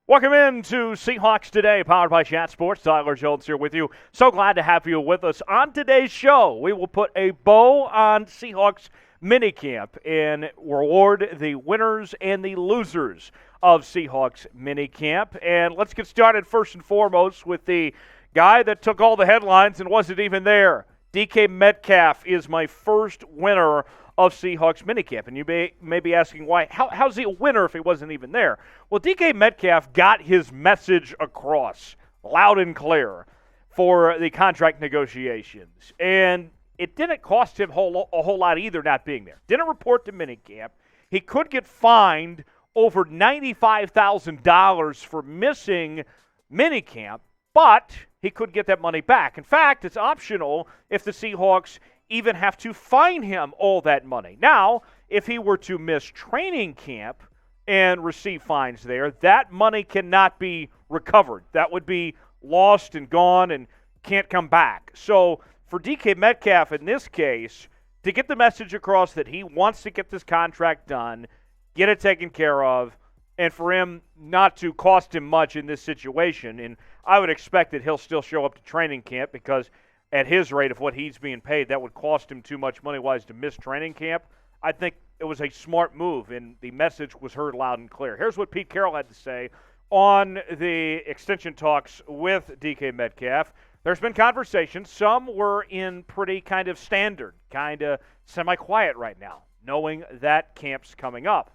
Welcome into Seahawks Today, powered by Chat Sports. Tyler Jones here with you. So glad to have you with us. On today's show, we will put a bow on Seahawks Minicamp and reward the winners and the losers of Seahawks Minicamp. And let's get started first and foremost with the guy that took all the headlines and wasn't even there. DK Metcalf is my first winner of Seahawks Minicamp. And you may be asking why. How's he a winner if he wasn't even there? Well, DK Metcalf got his message across loud and clear for the contract negotiations. And it didn't cost him a whole lot either not being there. Didn't report to Minicamp. He could get fined over $95,000 for missing Minicamp, but he could get that money back. In fact, it's optional if the Seahawks even have to fine him all that money. Now, if he were to miss training camp and receive fines there, that money cannot be recovered. That would be lost and gone and can't come back. So for DK Metcalf in this case, to get the message across that he wants to get this contract done, get it taken care of, and for him not to cost him much in this situation, and I would expect that he'll still show up to training camp because at his rate of what he's being paid, that would cost him too much money-wise to miss training camp. I think it was a smart move, and the message was heard loud and clear. Here's what Pete Carrol had to say on the extension talks with DK Metcalf. There's been conversations. Some were in pretty kind of standard, kind of semi-quiet right now, knowing that camp's coming up.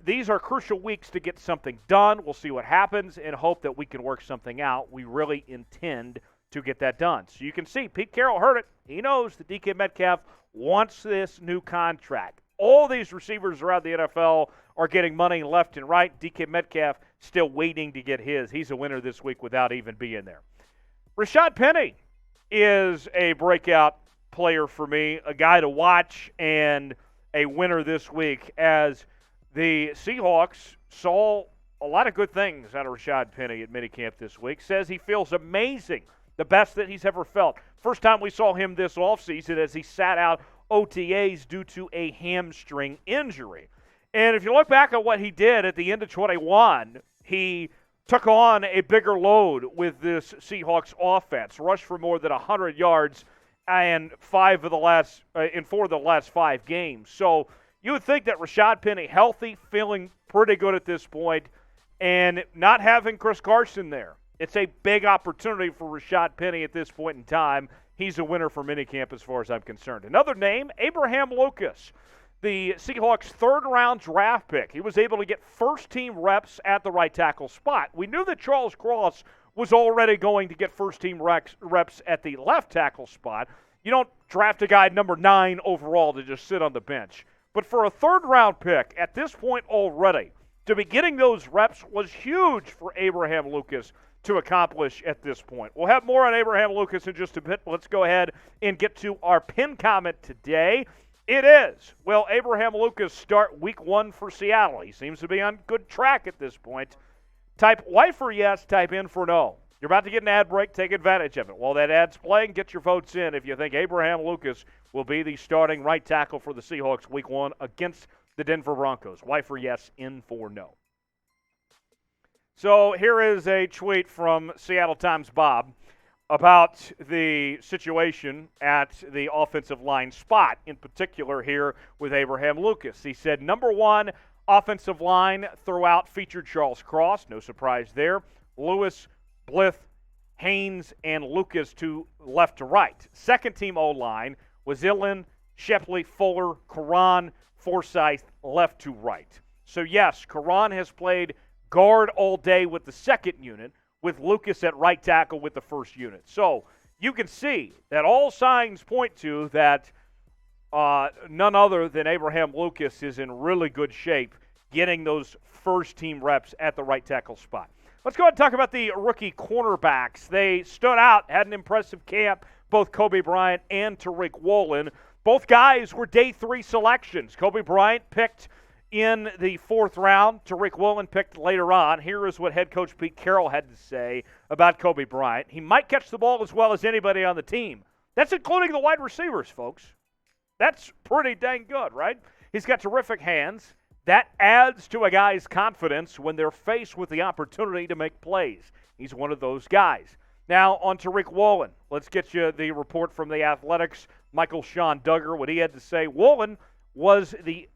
These are crucial weeks to get something done. We'll see what happens and hope that we can work something out. We really intend to get that done. So you can see, Pete Carrol heard it. He knows that DK Metcalf wants this new contract. All these receivers around the NFL are getting money left and right. DK Metcalf still waiting to get his. He's a winner this week without even being there. Rashaad Penny is a breakout player for me, a guy to watch, and a winner this week as the Seahawks saw a lot of good things out of Rashaad Penny at minicamp this week. Says he feels amazing. The best that he's ever felt. First time we saw him this offseason as he sat out OTAs due to a hamstring injury. And if you look back at what he did at the end of 21, he took on a bigger load with this Seahawks offense, rushed for more than 100 yards in 4 of the last 5 games. So you would think that Rashaad Penny, healthy, feeling pretty good at this point, and not having Chris Carson there. It's a big opportunity for Rashaad Penny at this point in time. He's a winner for minicamp as far as I'm concerned. Another name, Abraham Lucas, the Seahawks' third-round draft pick. He was able to get first-team reps at the right tackle spot. We knew that Charles Cross was already going to get first-team reps at the left tackle spot. You don't draft a guy number 9 overall to just sit on the bench. But for a third-round pick at this point already, to be getting those reps was huge for Abraham Lucas to accomplish at this point. We'll have more on Abraham Lucas in just a bit. Let's go ahead and get to our pin comment today. It is, will Abraham Lucas start week 1 for Seattle? He seems to be on good track at this point. Type Y for yes, type in for no. You're about to get an ad break. Take advantage of it. While that ad's playing, get your votes in if you think Abraham Lucas will be the starting right tackle for the Seahawks week 1 against the Denver Broncos. Y for yes, in for no. So here is a tweet from Seattle Times Bob about the situation at the offensive line spot, in particular here with Abraham Lucas. He said, number 1 offensive line throughout featured Charles Cross. No surprise there. Lewis, Blith, Haynes, and Lucas to left to right. Second team O-line was Illen, Shepley, Fuller, Karan, Forsyth, left to right. So yes, Karan has played guard all day with the second unit, with Lucas at right tackle with the first unit. So you can see that all signs point to that none other than Abraham Lucas is in really good shape getting those first-team reps at the right tackle spot. Let's go ahead and talk about the rookie cornerbacks. They stood out, had an impressive camp, both Coby Bryant and Tariq Woolen. Both guys were day 3 selections. Coby Bryant picked in the 4th round. Tariq Woolen picked later on. Here is what head coach Pete Carrol had to say about Coby Bryant. He might catch the ball as well as anybody on the team. That's including the wide receivers, folks. That's pretty dang good, right? He's got terrific hands, that adds to a guy's confidence when they're faced with the opportunity to make plays. He's one of those guys. Now, on Tariq Woolen. Let's get you the report from the Athletics. Michael Sean Duggar, what he had to say. Woolen was the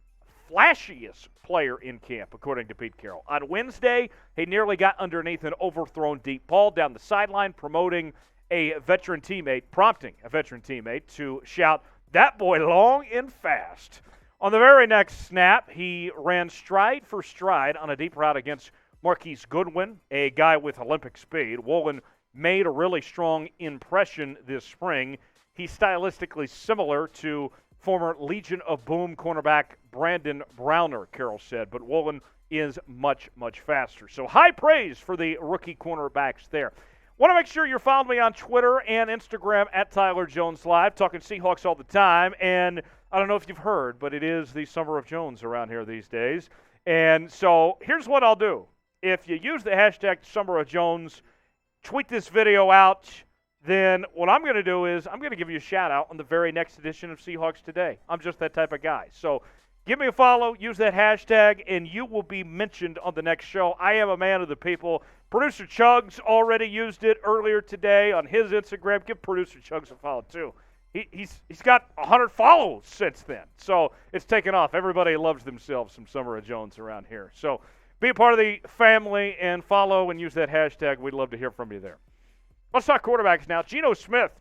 flashiest player in camp, according to Pete Carrol. On Wednesday, he nearly got underneath an overthrown deep ball down the sideline, prompting a veteran teammate to shout, "That boy long and fast." On the very next snap, he ran stride for stride on a deep route against Marquise Goodwin, a guy with Olympic speed. Woolen made a really strong impression this spring. He's stylistically similar to former Legion of Boom cornerback Brandon Browner, Carroll said, but Woolen is much, much faster. So high praise for the rookie cornerbacks there. Want to make sure you're following me on Twitter and Instagram at Tyler Jones Live, talking Seahawks all the time. And I don't know if you've heard, but it is the Summer of Jones around here these days. And so here's what I'll do. If you use the hashtag Summer of Jones, tweet this video out, then what I'm going to do is I'm going to give you a shout-out on the very next edition of Seahawks Today. I'm just that type of guy. So give me a follow, use that hashtag, and you will be mentioned on the next show. I am a man of the people. Producer Chugs already used it earlier today on his Instagram. Give Producer Chugs a follow, too. He's got 100 follows since then. So it's taken off. Everybody loves themselves some Summer of Jones around here. So be a part of the family and follow and use that hashtag. We'd love to hear from you there. Let's talk quarterbacks now. Geno Smith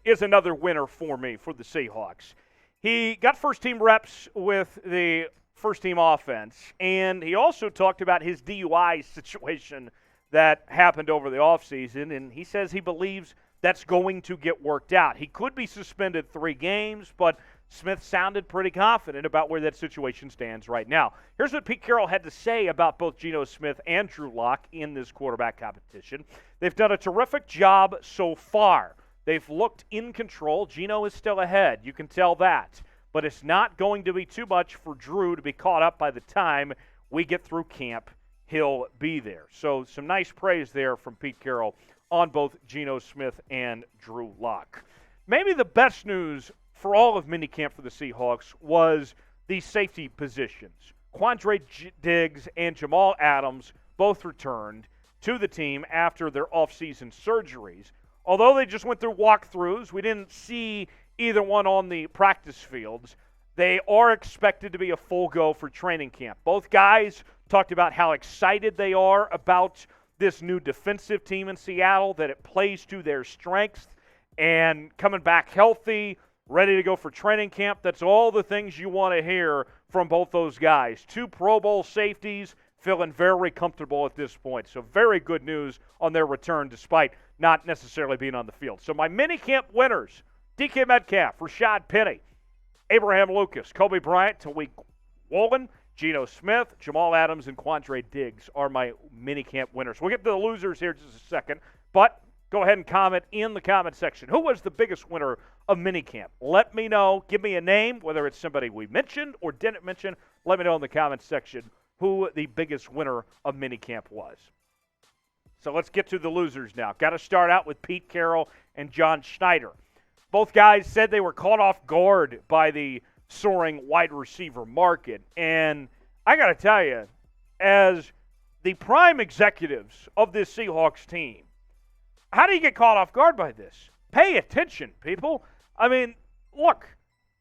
is another winner for me for the Seahawks. He got first-team reps with the first-team offense, and he also talked about his DUI situation that happened over the offseason, and he says he believes that's going to get worked out. He could be suspended 3 games, but Smith sounded pretty confident about where that situation stands right now. Here's what Pete Carrol had to say about both Geno Smith and Drew Lock in this quarterback competition. They've done a terrific job so far. They've looked in control. Geno is still ahead. You can tell that. But it's not going to be too much for Drew to be caught up by the time we get through camp. He'll be there. So some nice praise there from Pete Carrol on both Geno Smith and Drew Lock. Maybe the best news for all of minicamp for the Seahawks was the safety positions. Quandre Diggs and Jamal Adams both returned to the team after their offseason surgeries. Although they just went through walkthroughs, we didn't see either one on the practice fields. They are expected to be a full go for training camp. Both guys talked about how excited they are about this new defensive team in Seattle, that it plays to their strengths, and coming back healthy, ready to go for training camp. That's all the things you want to hear from both those guys. 2 Pro Bowl safeties, feeling very comfortable at this point. So very good news on their return despite not necessarily being on the field. So my minicamp winners, DK Metcalf, Rashaad Penny, Abraham Lucas, Coby Bryant, Tariq Woolen, Geno Smith, Jamal Adams, and Quandre Diggs are my minicamp winners. We'll get to the losers here in just a second, but go ahead and comment in the comment section. Who was the biggest winner of minicamp? Let me know. Give me a name, whether it's somebody we mentioned or didn't mention. Let me know in the comment section who the biggest winner of minicamp was. So let's get to the losers now. Got to start out with Pete Carrol and John Schnieder. Both guys said they were caught off guard by the soaring wide receiver market. And I got to tell you, as the prime executives of this Seahawks team, how do you get caught off guard by this? Pay attention, people. I mean, look,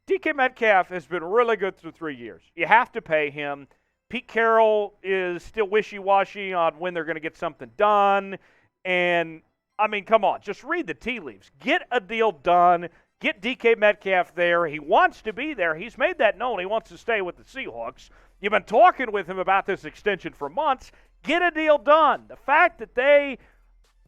DK Metcalf has been really good through 3 years. You have to pay him. Pete Carrol is still wishy-washy on when they're going to get something done. And, I mean, come on, just read the tea leaves. Get a deal done. Get DK Metcalf there. He wants to be there. He's made that known. He wants to stay with the Seahawks. You've been talking with him about this extension for months. Get a deal done. The fact that they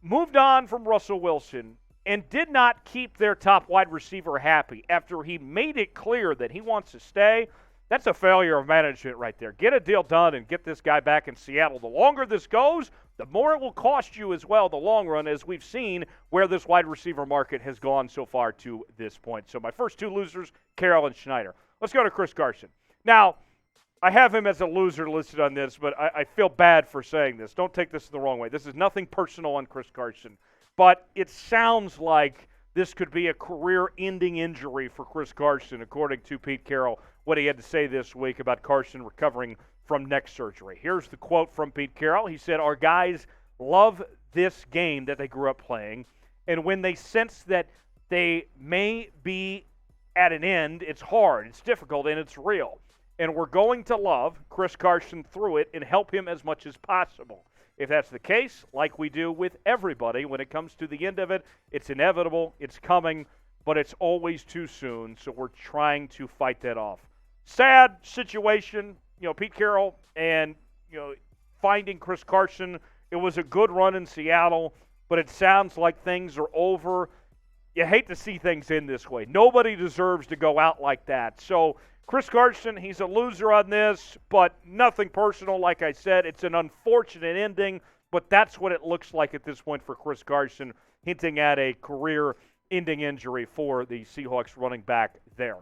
moved on from Russell Wilson and did not keep their top wide receiver happy after he made it clear that he wants to stay, that's a failure of management right there. Get a deal done and get this guy back in Seattle. The longer this goes, the more it will cost you as well the long run, as we've seen where this wide receiver market has gone so far to this point. So my first 2 losers, Carroll and Schnieder. Let's go to Chris Carson. Now, I have him as a loser listed on this, but I feel bad for saying this. Don't take this the wrong way. This is nothing personal on Chris Carson. But it sounds like this could be a career-ending injury for Chris Carson, according to Pete Carrol, what he had to say this week about Carson recovering from neck surgery. Here's the quote from Pete Carrol. He said, "Our guys love this game that they grew up playing, and when they sense that they may be at an end, it's hard, it's difficult, and it's real. And we're going to love Chris Carson through it and help him as much as possible. If that's the case, like we do with everybody, when it comes to the end of it, it's inevitable, it's coming, but it's always too soon, so we're trying to fight that off." Sad situation, Pete Carrol, and, finding Chris Carson. It was a good run in Seattle, but it sounds like things are over. You hate to see things end this way. Nobody deserves to go out like that. So Chris Carson, he's a loser on this, but nothing personal. Like I said, it's an unfortunate ending, but that's what it looks like at this point for Chris Carson, hinting at a career-ending injury for the Seahawks running back there.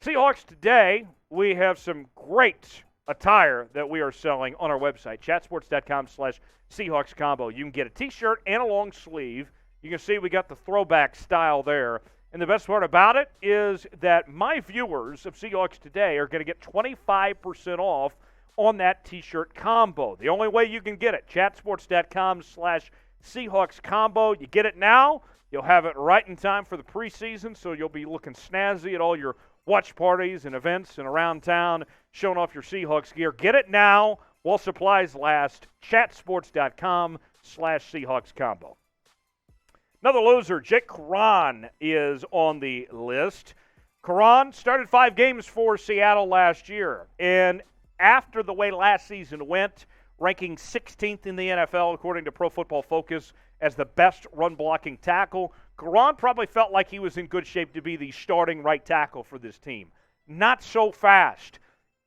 Seahawks Today, we have some great attire that we are selling on our website, chatsports.com/Seahawks Combo. You can get a T-shirt and a long sleeve. You can see we got the throwback style there. And the best part about it is that my viewers of Seahawks Today are going to get 25% off on that T-shirt combo. The only way you can get it, chatsports.com/Seahawks Combo. You get it now, you'll have it right in time for the preseason, so you'll be looking snazzy at all your watch parties and events and around town, showing off your Seahawks gear. Get it now while supplies last, chatsports.com/Seahawks Combo. Another loser, Jake Carrol, is on the list. Carrol started 5 games for Seattle last year, and after the way last season went, ranking 16th in the NFL according to Pro Football Focus as the best run-blocking tackle, Carrol probably felt like he was in good shape to be the starting right tackle for this team. Not so fast.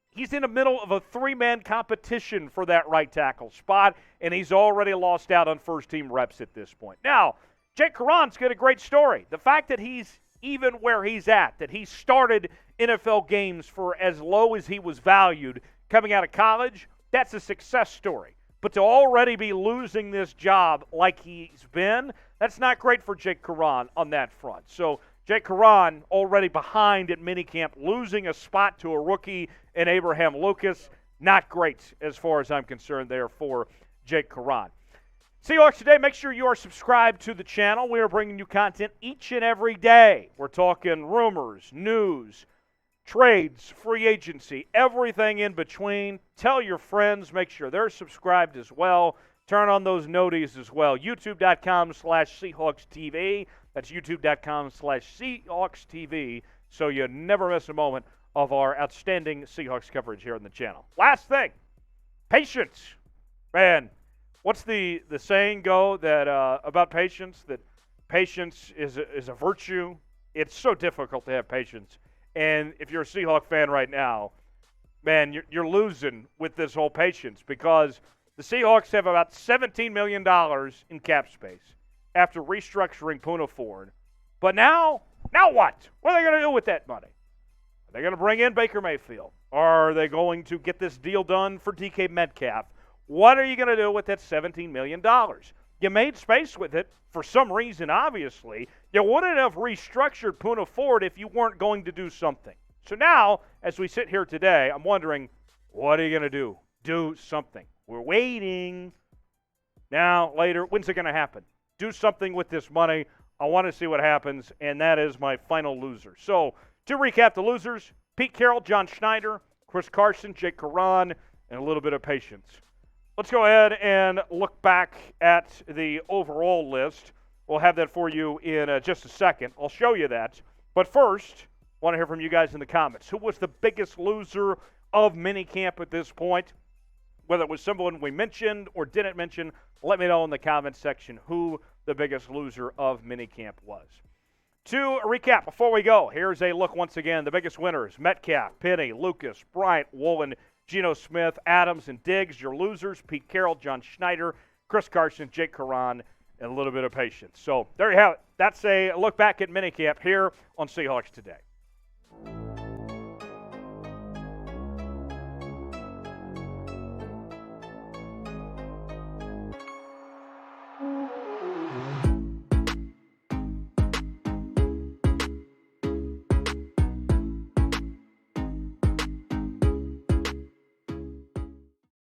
He's in the middle of a 3-man competition for that right tackle spot, and he's already lost out on first-team reps at this point. Now, Jake Carron's got a great story. The fact that he's even where he's at, that he started NFL games for as low as he was valued coming out of college, that's a success story. But to already be losing this job like he's been, that's not great for Jake Carrol on that front. So Jake Carrol already behind at minicamp, losing a spot to a rookie in Abraham Lucas. Not great as far as I'm concerned there for Jake Carrol. Seahawks Today, make sure you are subscribed to the channel. We are bringing you content each and every day. We're talking rumors, news, trades, free agency, everything in between. Tell your friends. Make sure they're subscribed as well. Turn on those noties as well. YouTube.com/Seahawks TV. That's YouTube.com/Seahawks TV. So you never miss a moment of our outstanding Seahawks coverage here on the channel. Last thing, patience. Man, what's the saying go that about patience? That patience is a virtue. It's so difficult to have patience. And if you're a Seahawk fan right now, man, you're losing with this whole patience because the Seahawks have about $17 million in cap space after restructuring Puna Ford. But now what? What are they going to do with that money? Are they going to bring in Baker Mayfield? Are they going to get this deal done for DK Metcalf? What are you going to do with that $17 million? You made space with it for some reason, obviously. You wouldn't have restructured Puna Ford if you weren't going to do something. So now, as we sit here today, I'm wondering, what are you going to do? Do something. We're waiting. Now, later, when's it going to happen? Do something with this money. I want to see what happens, and that is my final loser. So, to recap the losers, Pete Carrol, John Schnieder, Chris Carson, Jake Carrol, and a little bit of patience. Let's go ahead and look back at the overall list. We'll have that for you in just a second. I'll show you that. But first, I want to hear from you guys in the comments. Who was the biggest loser of minicamp at this point? Whether it was someone we mentioned or didn't mention, let me know in the comments section who the biggest loser of minicamp was. To recap, before we go, here's a look once again. The biggest winners, Metcalf, Penny, Lucas, Bryant, Woolen, Geno Smith, Adams, and Diggs. Your losers, Pete Carrol, John Schnieder, Chris Carson, Jake Carrol, and a little bit of patience. So there you have it. That's a look back at minicamp here on Seahawks Today.